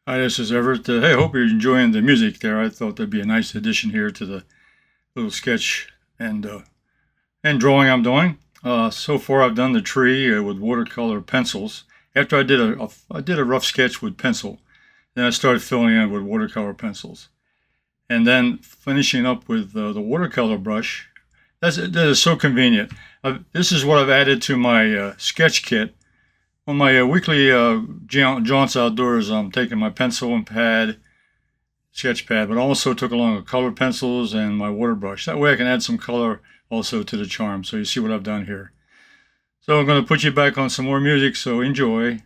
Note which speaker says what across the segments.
Speaker 1: Hi, this is Everett. Hey, hope you're enjoying the music there. I thought that'd be a nice addition here to the little sketch and drawing I'm doing. So far, I've done the tree with watercolor pencils. After I did a rough sketch with pencil, then I started filling in with watercolor pencils, and then finishing up with the watercolor brush. That is so convenient. This is what I've added to my sketch kit. On my weekly jaunts outdoors, I'm taking my pencil and pad, sketch pad, but I also took along a colored pencils and my water brush. That way I can add some color also to the charm. So you see what I've done here. So I'm going to put you back on some more music, so enjoy.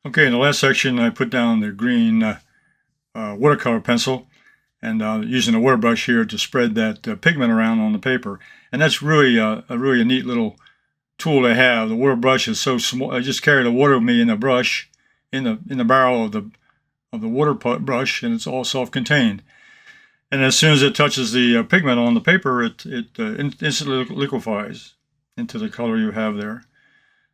Speaker 1: Okay, in the last section, I put down the green watercolor pencil and using a water brush here to spread that pigment around on the paper. And that's really a neat little tool to have. The water brush is so small. I just carry the water with me in the brush, in the barrel of the water brush, and it's all self-contained. And as soon as it touches the pigment on the paper, it instantly liquefies into the color you have there.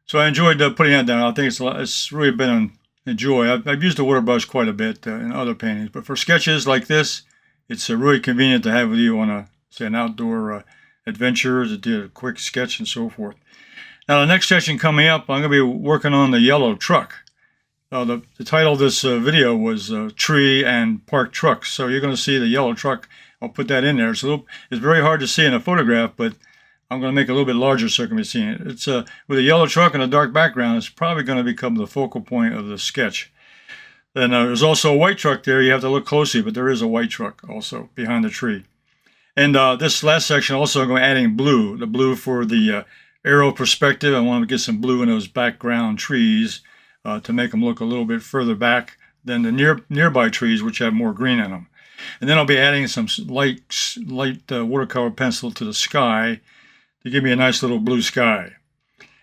Speaker 1: So I enjoyed putting that down. I think it's really been a joy. I've used the water brush quite a bit in other paintings, but for sketches like this, it's really convenient to have with you on say an outdoor adventure to do a quick sketch and so forth. Now the next section coming up, I'm going to be working on the yellow truck. The title of this video was Tree and Parked Trucks. So you're going to see the yellow truck. I'll put that in there. So it's very hard to see in a photograph, but I'm going to make it a little bit larger so you can be seeing it. It's with a yellow truck and a dark background, it's probably going to become the focal point of the sketch. Then there's also a white truck there. You have to look closely, but there is a white truck also behind the tree. And this last section also I'm going to adding blue, the blue for the aerial perspective. I want to get some blue in those background trees to make them look a little bit further back than the nearby trees, which have more green in them. And then I'll be adding some light watercolor pencil to the sky to give me a nice little blue sky.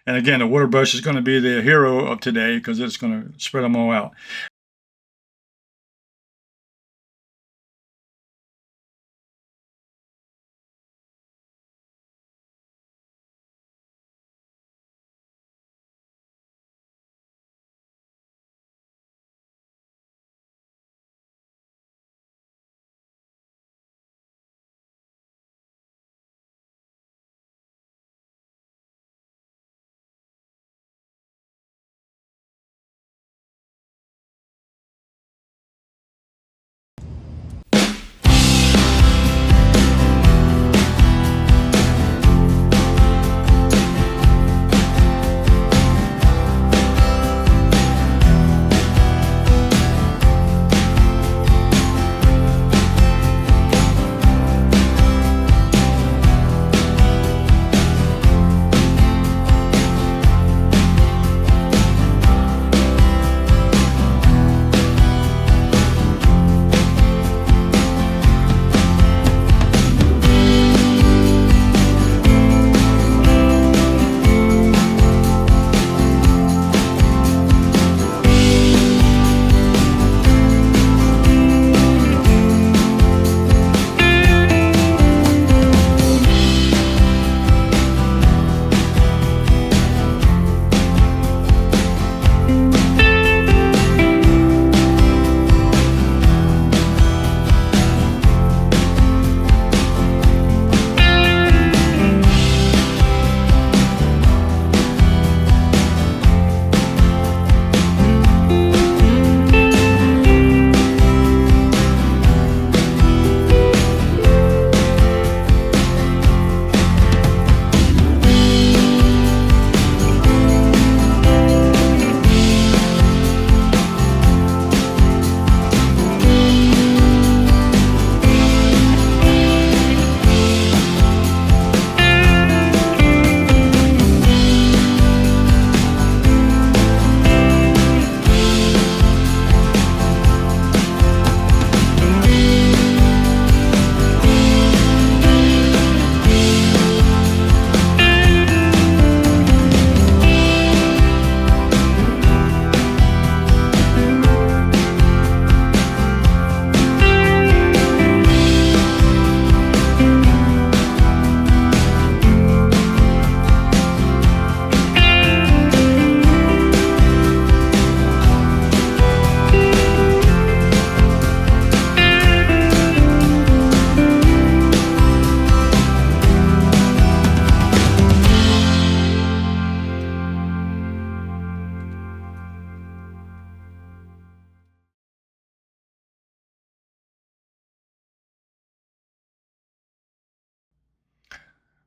Speaker 1: And again, the water brush is going to be the hero of today because it's going to spread them all out.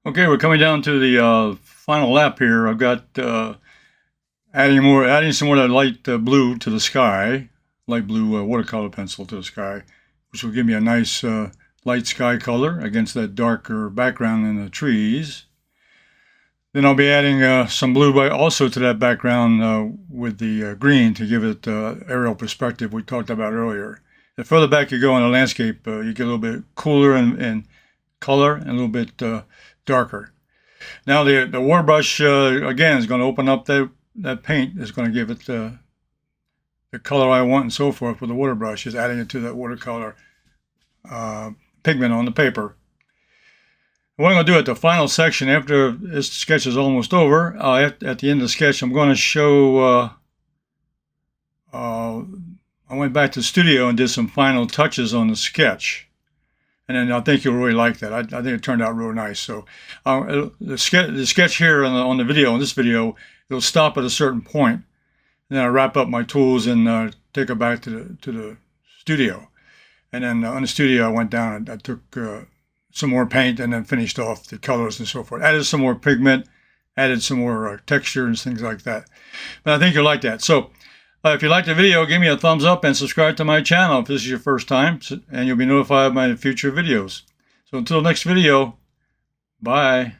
Speaker 1: Okay, we're coming down to the final lap here. I've got adding some more of that light blue to the sky, light blue watercolor pencil to the sky, which will give me a nice light sky color against that darker background in the trees. Then I'll be adding some blue also to that background with the green to give it aerial perspective we talked about earlier. The further back you go in the landscape, you get a little bit cooler in color and a little bit darker. Now the water brush again is going to open up that paint. Is going to give it the color I want and so forth with the water brush. Is adding it to that watercolor pigment on the paper. What I'm going to do at the final section after this sketch is almost over, at the end of the sketch, I'm going to show. I went back to the studio and did some final touches on the sketch. And then I think you'll really like that. I think it turned out real nice. So the sketch here on the video, on this video, it'll stop at a certain point. And then I wrap up my tools and take it back to the studio. And then on the studio, I went down and I took some more paint and then finished off the colors and so forth. Added some more pigment, added some more texture and things like that. But I think you'll like that. So if you liked the video, give me a thumbs up and subscribe to my channel if this is your first time, and you'll be notified of my future videos. So until next video, bye.